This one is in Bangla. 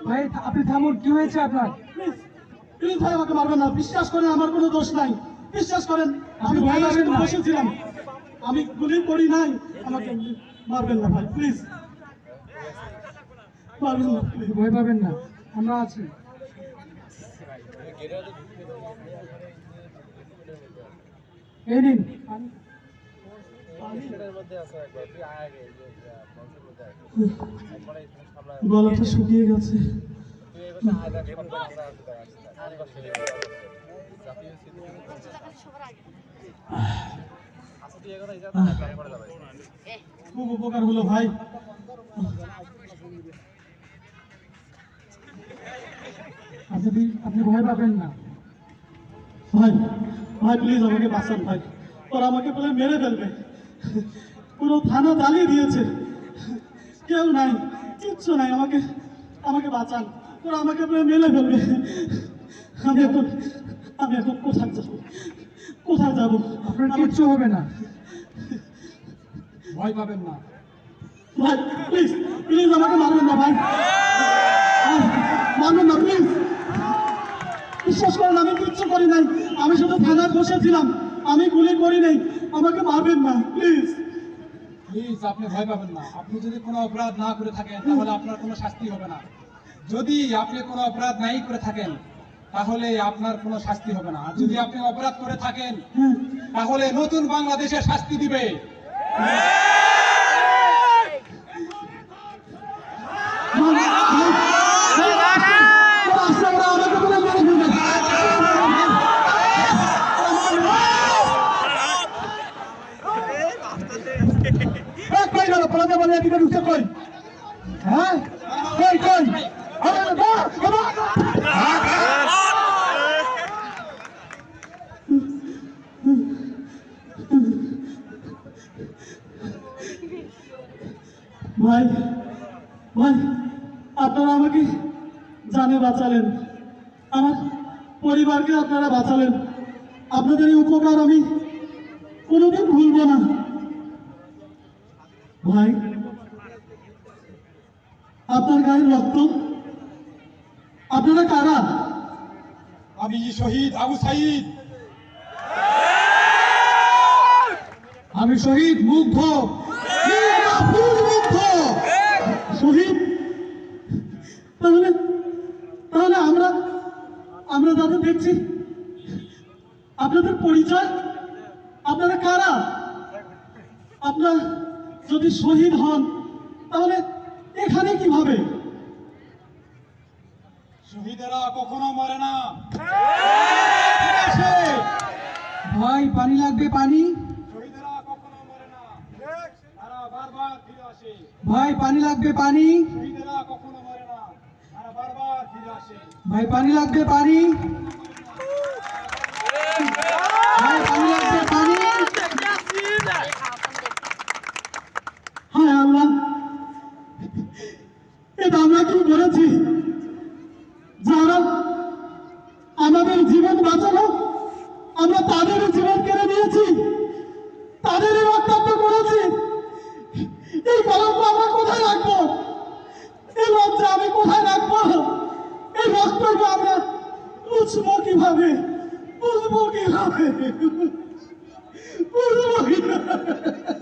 ভাই আপনি থামুন, কি হয়েছে আপনার? প্লিজ ভাই আমাকে মারবেন না, বিশ্বাস করেন আমার কোনো দোষ নাই, বিশ্বাস করেন আমি ভয় পাবেন না, বসেছিলাম, আমি গুলি করি নাই, আমাকে মারবেন না ভাই প্লিজ, মারবেন না, ভয় পাবেন না, আমরা আছি। এই নিন। গলাটা শুকিয়ে গেছে। খুব উপকার হলো ভাই। আপনি ভয় পাবেন না ভাই, ভাই প্লিজ আমাকে বাঁচান ভাই, ওরা আমাকে বলে মেরে ফেলবে, পুরো থানা জ্বালিয়ে দিয়েছে, কেউ নাই, কিচ্ছু নাই, আমাকে আমাকে বাঁচান, ওরা আমাকে বলে মেরে ফেলবে, আমি এখন কোথায় যাব, কোথায় যাব? আপনার কিচ্ছু হবে না, ভয় পাবেন না ভাই প্লিজ, প্লিজ আমাকে মারবেন না ভাই, মারবেন না প্লিজ, বিশ্বাস করেন আমি কিচ্ছু করি নাই, আমি শুধু থানায় বসেছিলাম, আমি গুলি করি নাই, আমাকে মারবেন না প্লিজ। প্লিজ আপনি ভয় পাবেন না। আপনি যদি কোনো অপরাধ না করে থাকেন তাহলে আপনার কোনো শাস্তি হবে না। যদি আপনি কোনো অপরাধ নাই করে থাকেন তাহলে আপনার কোনো শাস্তি হবে না। আর যদি আপনি অপরাধ করে থাকেন তাহলে নতুন বাংলাদেশের শাস্তি দিবে। ভাই, ভাই আপনারা আমাকে জানে বাঁচালেন, আমার পরিবারকে আপনারা বাঁচালেন, আপনাদের এই উপকার আমি কোনোদিন ভুলব না। ভাই আপনার গায়ের রক্ত, আপনারা কারা? আমি শহীদ আবু সাইদ, আমি শহীদ মুগ্ধ, শহীদ, তাহলে তাহলে আমরা আমরা যাদের দেখছি আপনাদের পরিচয়, আপনারা কারা? আপনার যদি শহীদ হন তাহলে এখানে কিভাবে? শহীদেরা কখনো মরে না। ভাই পানি লাগবে, পানি। শহীদেরা কখনো মরে না, তারা বারবার ফিরে আসে। ভাই পানি লাগবে, পানি। শহীদেরা কখনো মরে না, তারা বারবার ফিরে আসে। ভাই পানি লাগবে, পানি। ভাই পানি লাগবে, পানি। হায় আল্লাহ, এটা আমরা কি করেছি? যারা আমাদের জীবন বাঁচালো আমরা তাদের জীবন কেড়ে নিয়েছি, তাদেরই রক্তাক্ত করেছি। এই কলঙ্ক আমরা কোথায় রাখবো? এই লজ্জা আমি কোথায় রাখবো? এই রক্তকে আমরা বুঝবো কিভাবে? বুঝবো কিভাবে? বুঝবো কিভাবে?